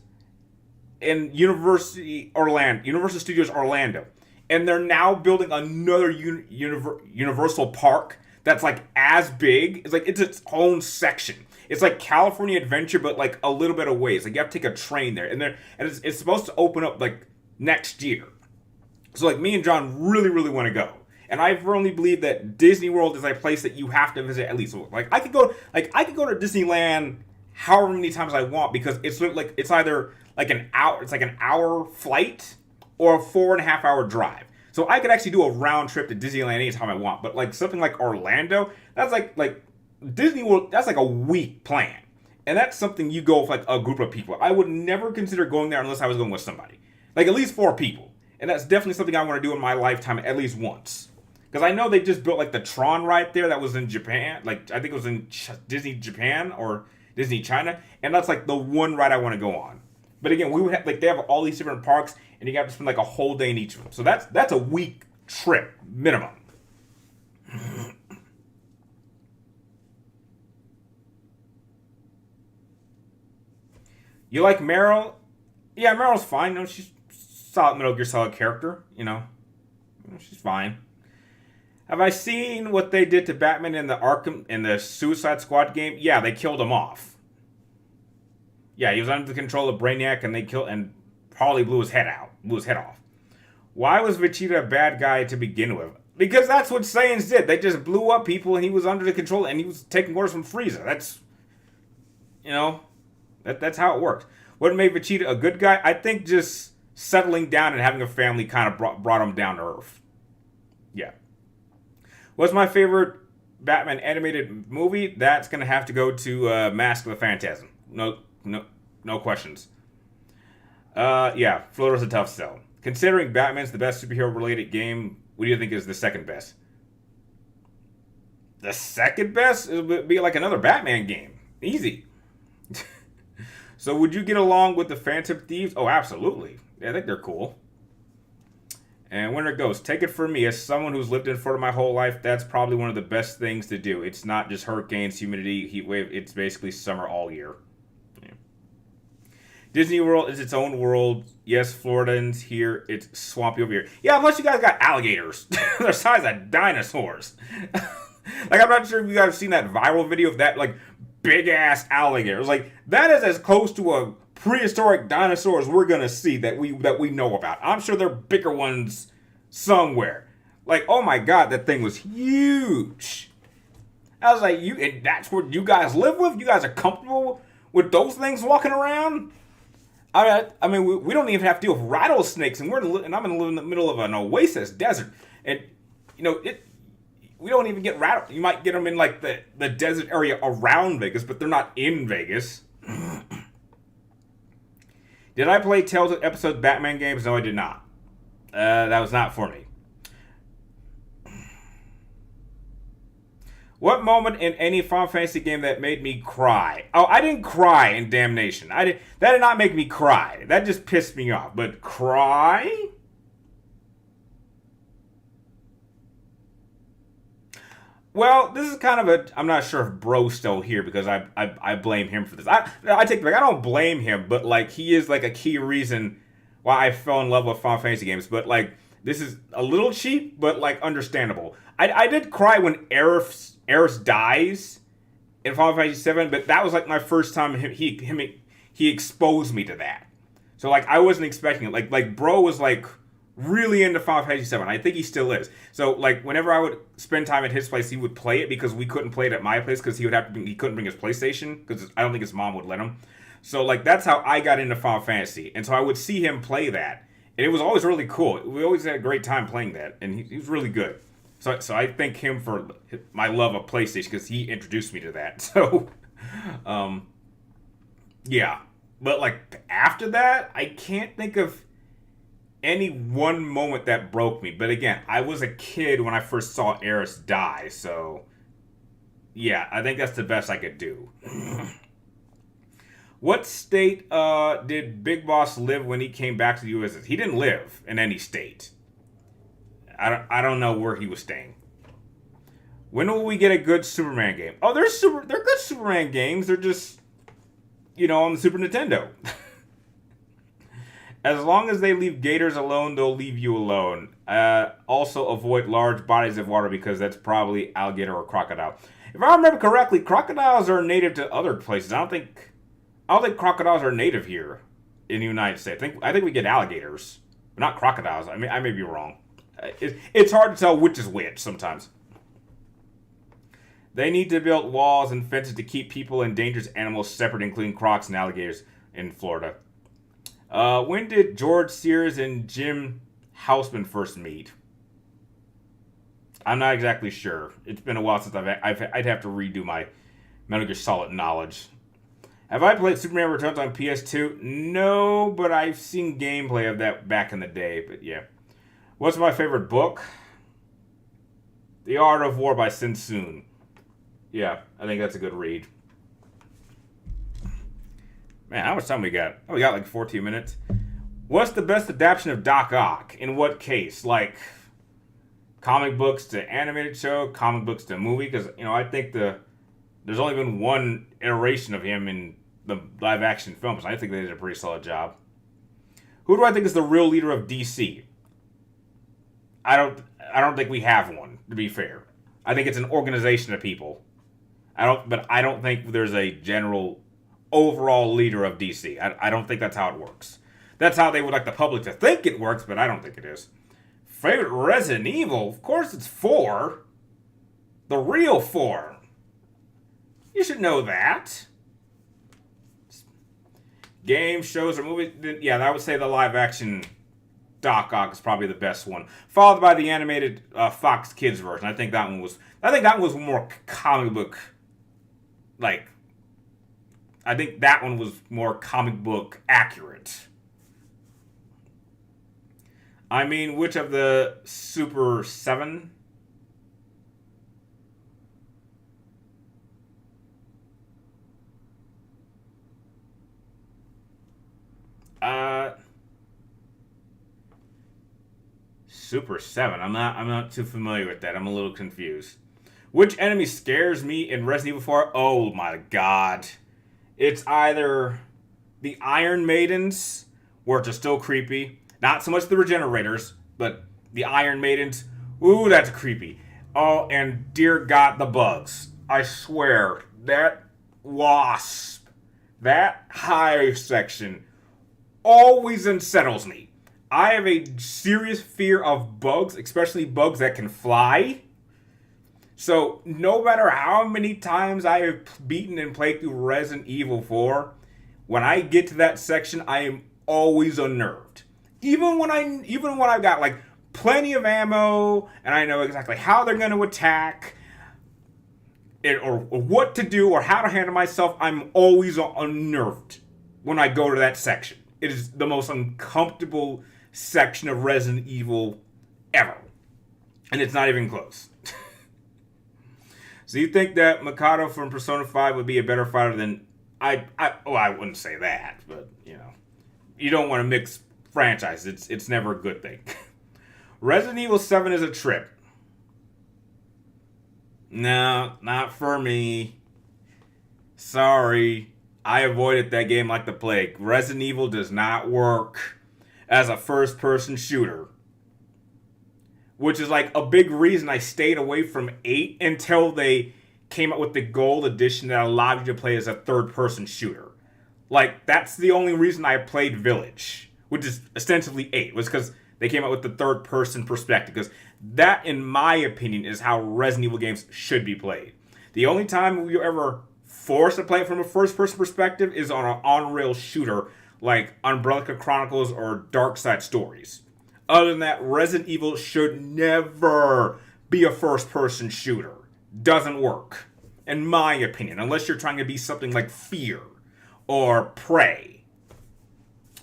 and Universal Studios Orlando. And they're now building another Universal Park that's like as big. It's its own section. It's like California Adventure, but like a little bit of ways. Like you have to take a train there, and it's supposed to open up like next year. So like me and John really want to go, and I firmly believe that Disney World is a place that you have to visit at least. Like I could go to Disneyland however many times I want, because it's either like an hour. It's like an hour flight or a 4.5 hour drive. So I could actually do a round trip to Disneyland anytime I want. But like something like Orlando, that's like Disney World. That's like a week plan, and that's something you go with like a group of people. I would never consider going there unless I was going with somebody, like at least 4 people. And that's definitely something I want to do in my lifetime at least once. Because I know they just built like the Tron ride there that was in Japan. Like I think it was in Disney Japan or Disney China, and that's like the one ride I want to go on. But again, we would have like they have all these different parks, and you have to spend like a whole day in each of them. So that's a week trip minimum. You like Meryl? Yeah, Meryl's fine. No, she's solid Metal Gear Solid character. She's fine. Have I seen what they did to Batman in the Arkham in the Suicide Squad game? Yeah, they killed him off. Yeah, he was under the control of Brainiac, and they killed and Harley blew his head off. Why was Vegeta a bad guy to begin with? Because that's what Saiyans did. They just blew up people, and he was under the control, and he was taking orders from Frieza. That's, that's how it worked. What made Vegeta a good guy? I think just settling down and having a family kind of brought him down to earth. Yeah. What's my favorite Batman animated movie? That's gonna have to go to Mask of the Phantasm. No questions. Yeah, Floater's a tough sell. Considering Batman's the best superhero-related game, what do you think is the second best? The second best? It would be like another Batman game. Easy. So would you get along with the Phantom Thieves? Oh, absolutely. Yeah, I think they're cool. And Winter Ghost, take it from me, as someone who's lived in Florida my whole life, that's probably one of the best things to do. It's not just hurricanes, humidity, heat wave, it's basically summer all year. Yeah. Disney World is its own world. Yes, Floridans here, it's swampy over here. Yeah, unless you guys got alligators. They're the size of dinosaurs. Like, I'm not sure if you guys have seen that viral video of that, like, big-ass alligator. It's like, that is as close to a prehistoric dinosaurs we're gonna see that we know about. I'm sure there are bigger ones somewhere. Like, oh my god, that thing was huge. I was like, and that's what you guys live with? You guys are comfortable with those things walking around? I mean, we don't even have to deal with rattlesnakes, and I'm in the middle of an oasis desert, and we don't even get rattled. You might get them in like the desert area around Vegas, but they're not in Vegas. Did I play Telltale episode Batman games? No, I did not. That was not for me. What moment in any Final Fantasy game that made me cry? Oh, I didn't cry in Damnation. That did not make me cry. That just pissed me off. But cry? Well, this is kind of I'm not sure if Bro's still here because I blame him for this. I take it back. I don't blame him, but like he is like a key reason why I fell in love with Final Fantasy games. But like this is a little cheap, but like understandable. I did cry when Aerith dies in Final Fantasy 7, but that was like my first time he exposed me to that. So like I wasn't expecting it. Like Bro was like really into Final Fantasy 7. I think he still is. So like whenever I would spend time at his place, he would play it because we couldn't play it at my place because he couldn't bring his PlayStation because I don't think his mom would let him. So like that's how I got into Final Fantasy, and so I would see him play that, and it was always really cool. We always had a great time playing that, and he was really good. So I thank him for my love of PlayStation because he introduced me to that. So, yeah. But like after that, I can't think of any one moment that broke me. But again, I was a kid when I first saw Aerith die, so yeah, I think that's the best I could do. What state did Big Boss live when he came back to the U.S.? He didn't live in any state. I don't know where he was staying. When will we get a good Superman game? Oh, they're good Superman games. They're just, on the Super Nintendo. As long as they leave gators alone, they'll leave you alone. Also, avoid large bodies of water because that's probably alligator or crocodile. If I remember correctly, crocodiles are native to other places. I don't think crocodiles are native here in the United States. I think we get alligators, but not crocodiles. I mean, I may be wrong. It's hard to tell which is which sometimes. They need to build walls and fences to keep people and dangerous animals separate, including crocs and alligators in Florida. When did George Sears and Jim Houseman first meet? I'm not exactly sure. It's been a while since I'd have to redo my Metal Gear Solid knowledge. Have I played Superman Returns on PS2? No, but I've seen gameplay of that back in the day. But yeah. What's my favorite book? The Art of War by Sun Tzu. Yeah, I think that's a good read. Man, how much time we got? Oh, we got like 14 minutes. What's the best adaptation of Doc Ock? In what case? Like comic books to animated show, comic books to movie? Because, I think there's only been one iteration of him in the live action films. I think they did a pretty solid job. Who do I think is the real leader of DC? I don't think we have one, to be fair. I think it's an organization of people. But I don't think there's a general overall leader of DC. I don't think that's how it works. That's how they would like the public to think it works, but I don't think it is. Favorite Resident Evil? Of course it's 4. The real 4. You should know that. Games, shows, or movies? Yeah, I would say the live action Doc Ock is probably the best one, followed by the animated Fox Kids version. I think that one was more comic book. I think that one was more comic book accurate. I mean, which of the Super 7? Super 7. I'm not too familiar with that. I'm a little confused. Which enemy scares me in Resident Evil 4? Oh my god. It's either the Iron Maidens, which are still creepy. Not so much the Regenerators, but the Iron Maidens. Ooh, that's creepy. Oh, and dear God, the bugs. I swear, that wasp, that hive section always unsettles me. I have a serious fear of bugs, especially bugs that can fly. So, no matter how many times I have beaten and played through Resident Evil 4, when I get to that section, I am always unnerved. Even when I've got like plenty of ammo and I know exactly how they're going to attack or what to do or how to handle myself, I'm always unnerved when I go to that section. It is the most uncomfortable section of Resident Evil ever. And it's not even close. So you think that Mikado from Persona 5 would be a better fighter than... I wouldn't say that, but, you don't want to mix franchises. It's never a good thing. Resident Evil 7 is a trip. No, not for me. Sorry. I avoided that game like the plague. Resident Evil does not work as a first-person shooter. Which is like a big reason I stayed away from 8 until they came out with the gold edition that allowed you to play as a third-person shooter. Like, that's the only reason I played Village, which is essentially 8, was because they came out with the third-person perspective. Because that, in my opinion, is how Resident Evil games should be played. The only time you're ever forced to play it from a first-person perspective is on an on-rail shooter like Umbrella Chronicles or Dark Side Stories. Other than that, Resident Evil should never be a first-person shooter. Doesn't work, in my opinion, unless you're trying to be something like Fear or Prey.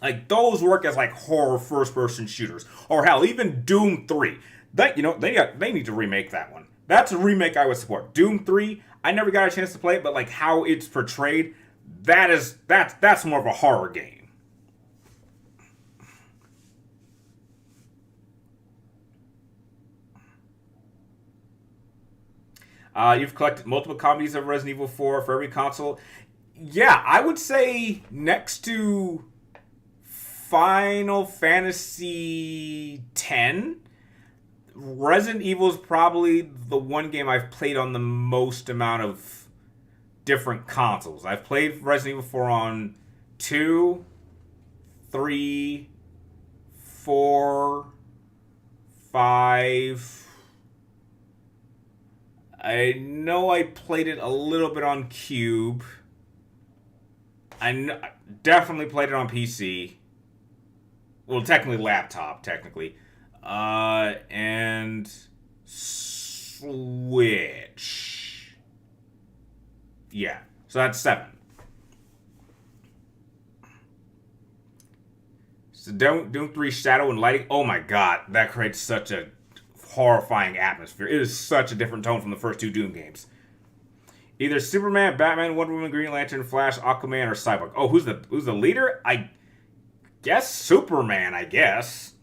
Like, those work as like horror first-person shooters. Or hell, even Doom 3. They need to remake that one. That's a remake I would support. Doom 3, I never got a chance to play it, but like how it's portrayed, that's more of a horror game. You've collected multiple copies of Resident Evil 4 for every console. Yeah, I would say next to Final Fantasy X, Resident Evil is probably the one game I've played on the most amount of different consoles. I've played Resident Evil 4 on 2, 3, 4, 5... I know I played it a little bit on Cube. I definitely played it on PC. Well, technically laptop, technically. And Switch. Yeah, so that's 7. So Doom 3 Shadow and Lighting. Oh my god, that creates such a horrifying atmosphere. It is such a different tone from the first 2 Doom games. Either Superman, Batman, Wonder Woman, Green Lantern, Flash, Aquaman, or Cyborg. Oh, who's the leader? I guess Superman, I guess.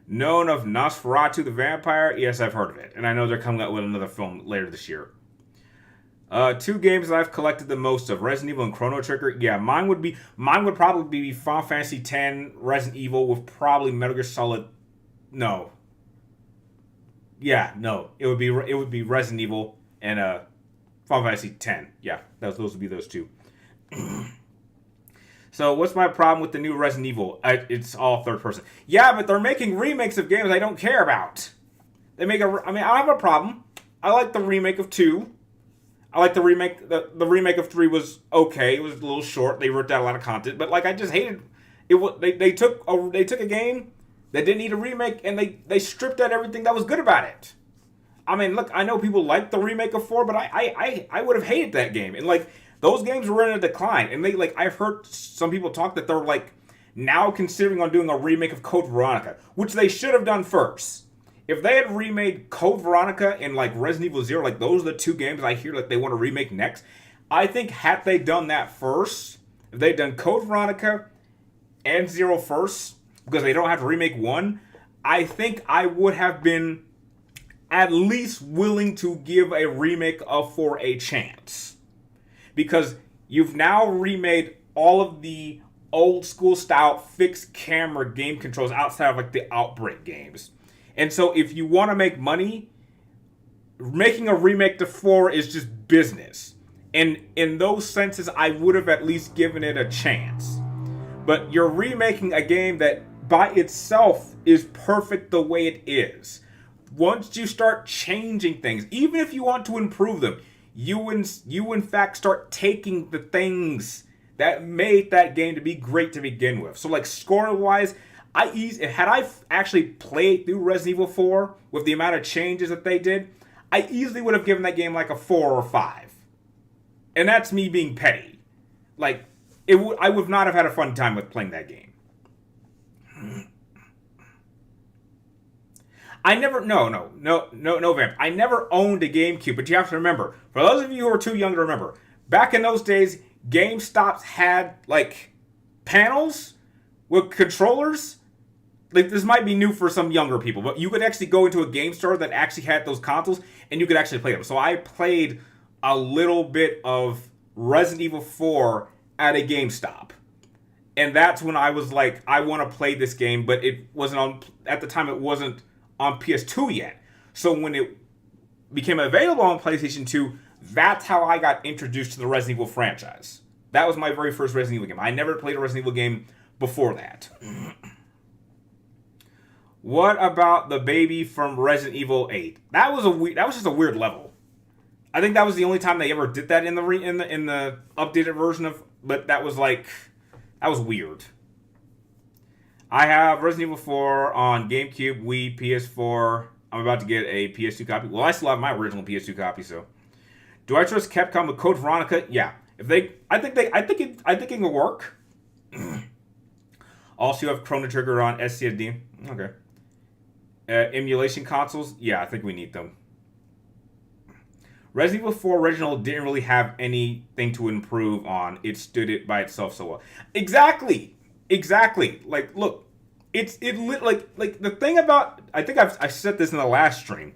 Known of Nosferatu the Vampire? Yes, I've heard of it. And I know they're coming out with another film later this year. 2 games that I've collected the most of, Resident Evil and Chrono Trigger. Yeah, mine would probably be Final Fantasy X, Resident Evil, with probably Metal Gear Solid. No. Yeah, no. It would be Resident Evil and Final Fantasy X. Yeah, those would be those 2. So what's my problem with the new Resident Evil? It's all third person. Yeah, but they're making remakes of games I don't care about. I don't have a problem. I like the remake of 2. I like the remake. The remake of 3 was okay. It was a little short. They ripped out a lot of content, but like I just hated it. They took a game that didn't need a remake and they stripped out everything that was good about it. I mean, look, I know people like the remake of 4, but I would have hated that game. And like those games were in a decline, and I've heard some people talk that they're like now considering on doing a remake of Code Veronica, which they should have done first. If they had remade Code Veronica and like Resident Evil 0, like those are the 2 games I hear like they want to remake next. I think had they done that first, if they'd done Code Veronica and 0 first, because they don't have to remake 1, I think I would have been at least willing to give a remake of 4 a chance. Because you've now remade all of the old school style fixed camera game controls outside of like the Outbreak games. And so if you want to make money, making a remake to 4 is just business. And in those senses, I would have at least given it a chance. But you're remaking a game that by itself is perfect the way it is. Once you start changing things, even if you want to improve them, you in fact start taking the things that made that game to be great to begin with. So like score-wise, had I actually played through Resident Evil 4 with the amount of changes that they did, I easily would have given that game like a 4 or 5. And that's me being petty. Like, I would not have had a fun time with playing that game. No, Vamp. I never owned a GameCube, but you have to remember, for those of you who are too young to remember, back in those days, GameStops had, like, panels with controllers. Like, this might be new for some younger people, but you could actually go into a game store that actually had those consoles, and you could actually play them. So I played a little bit of Resident Evil 4 at a GameStop. And that's when I was like, I want to play this game, but it wasn't on, at the time it wasn't on PS2 yet. So when it became available on PlayStation 2, that's how I got introduced to the Resident Evil franchise. That was my very first Resident Evil game. I never played a Resident Evil game before that. What about the baby from Resident Evil 8? That was just a weird level. I think that was the only time they ever did that in the updated version of, but that was weird. I have Resident Evil 4 on GameCube, Wii, PS4. I'm about to get a PS2 copy. Well, I still have my original PS2 copy, so. Do I trust Capcom with Code Veronica? Yeah. I think it can work. Also, you have Chrono Trigger on SCSD. Okay. Emulation consoles? Yeah, I think we need them. Resident Evil 4 original didn't really have anything to improve on. It stood it by itself so well. Exactly. Like, look, like the thing about, I think I said this in the last stream.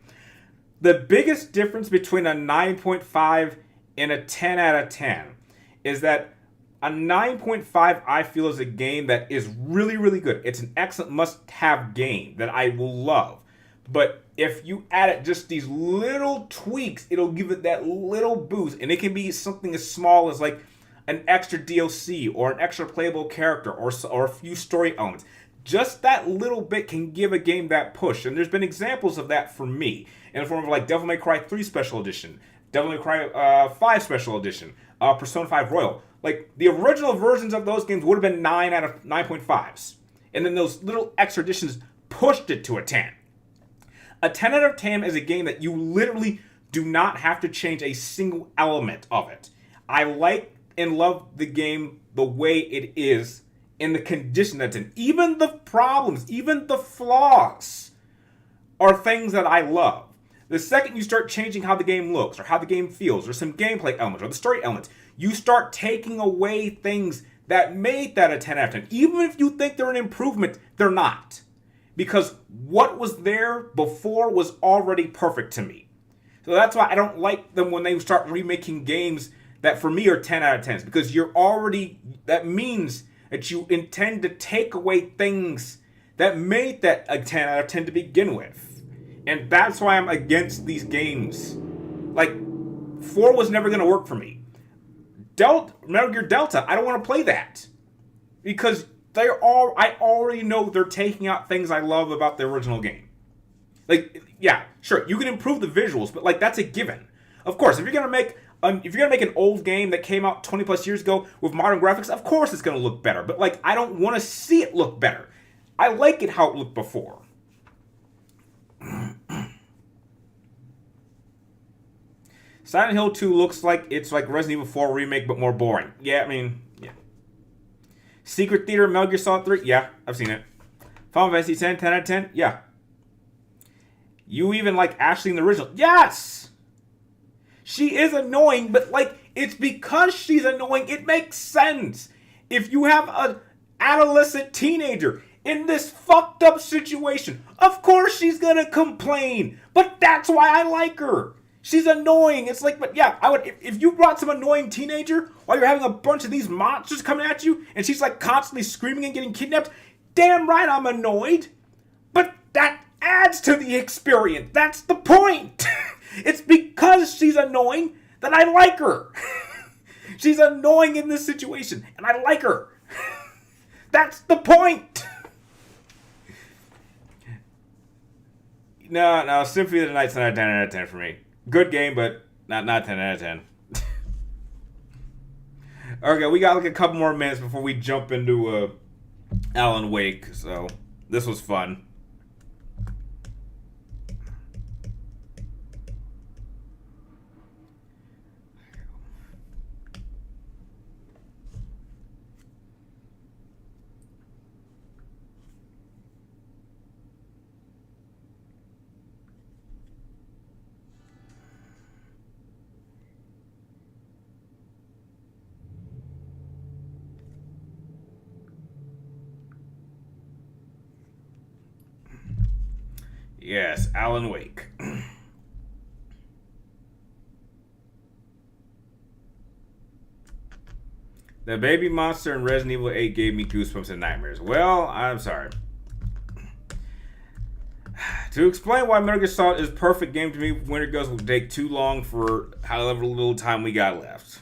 The biggest difference between a 9.5 and a 10 out of 10 is that a 9.5 I feel is a game that is really, really good. It's an excellent must-have game that I will love. But if you add it just these little tweaks, it'll give it that little boost. And it can be something as small as like an extra DLC or an extra playable character or a few story elements. Just that little bit can give a game that push. And there's been examples of that for me in the form of like Devil May Cry 3 Special Edition, Devil May Cry 5 Special Edition, Persona 5 Royal. Like, the original versions of those games would have been 9 out of 9.5s. And then those little extra additions pushed it to a 10. A 10 out of 10 is a game that you literally do not have to change a single element of it. I like and love the game the way it is in the condition that's in. Even the problems, even the flaws are things that I love. The second you start changing how the game looks or how the game feels or some gameplay elements or the story elements, you start taking away things that made that a 10 out of 10. Even if you think they're an improvement, they're not. Because what was there before was already perfect to me. So that's why I don't like them when they start remaking games that for me are 10 out of 10s. Because that means that you intend to take away things that made that a 10 out of 10 to begin with. And that's why I'm against these games. Like, 4 was never going to work for me. Metal Gear Delta, I don't want to play that. Because I already know they're taking out things I love about the original game. Like, yeah, sure, you can improve the visuals, but like that's a given. Of course, if you're gonna make an old game that came out 20 plus years ago with modern graphics, of course it's gonna look better. But like, I don't want to see it look better. I like it how it looked before. Silent Hill 2 looks like it's like Resident Evil 4 remake, but more boring. Yeah, I mean, yeah. Secret Theater, Metal Gear Solid 3, yeah, I've seen it. Final Fantasy 10, 10 out of 10, yeah. You even like Ashley in the original, yes! She is annoying, but like, it's because she's annoying, it makes sense. If you have an adolescent teenager in this fucked up situation, of course she's gonna complain, but that's why I like her. She's annoying. It's like, but yeah, I would if you brought some annoying teenager while you're having a bunch of these monsters coming at you, and she's like constantly screaming and getting kidnapped. Damn right, I'm annoyed. But that adds to the experience. That's the point. It's because she's annoying that I like her. She's annoying in this situation, and I like her. That's the point. No, Symphony of the Night's not a 10 out of 10 for me. Good game, but not 10 out of 10. Okay, we got like a couple more minutes before we jump into Alan Wake, so this was fun. Yes, Alan Wake. The baby monster in Resident Evil 8 gave me goosebumps and nightmares. Well, I'm sorry. To explain why Metal Gear Solid is a perfect game to me, Winter Ghost will take too long for however little time we got left.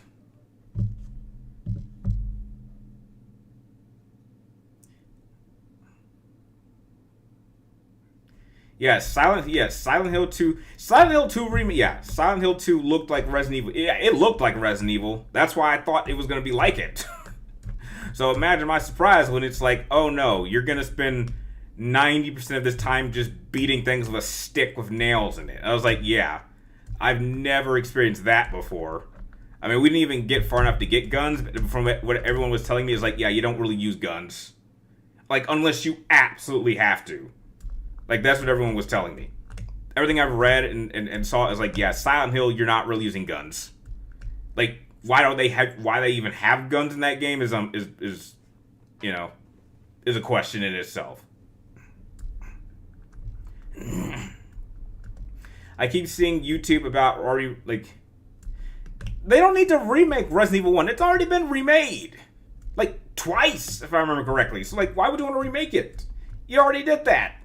Silent Hill 2. Silent Hill 2 remake. Yeah, Silent Hill 2 looked like Resident Evil. Yeah, it looked like Resident Evil. That's why I thought it was going to be like it. So imagine my surprise when it's like, oh no, you're going to spend 90% of this time just beating things with a stick with nails in it. I was like, yeah, I've never experienced that before. I mean, we didn't even get far enough to get guns. But from what everyone was telling me is like, yeah, you don't really use guns. Like, unless you absolutely have to. Like, that's what everyone was telling me. Everything I've read and saw is like, yeah, Silent Hill, you're not really using guns. Like, why they even have guns in that game is you know, is a question in itself. I keep seeing YouTube about already, like, they don't need to remake Resident Evil 1. It's already been remade. Like, twice, if I remember correctly. So, like, why would you want to remake it? You already did that.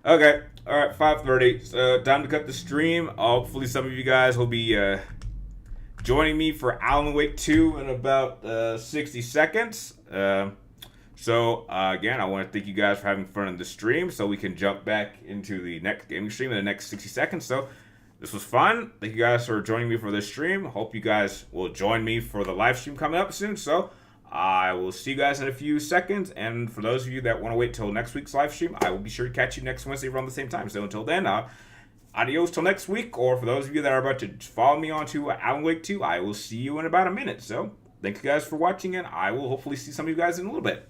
Okay, alright, 5:30. So, time to cut the stream. Hopefully some of you guys will be joining me for Alan Wake 2 in about 60 seconds. So, again, I want to thank you guys for having fun in the stream so we can jump back into the next gaming stream in the next 60 seconds. So, this was fun. Thank you guys for joining me for this stream. Hope you guys will join me for the live stream coming up soon. So, I will see you guys in a few seconds. And for those of you that want to wait till next week's live stream, I will be sure to catch you next Wednesday around the same time. So until then, adios till next week. Or for those of you that are about to follow me on to Alan Wake 2, I will see you in about a minute. So thank you guys for watching, and I will hopefully see some of you guys in a little bit.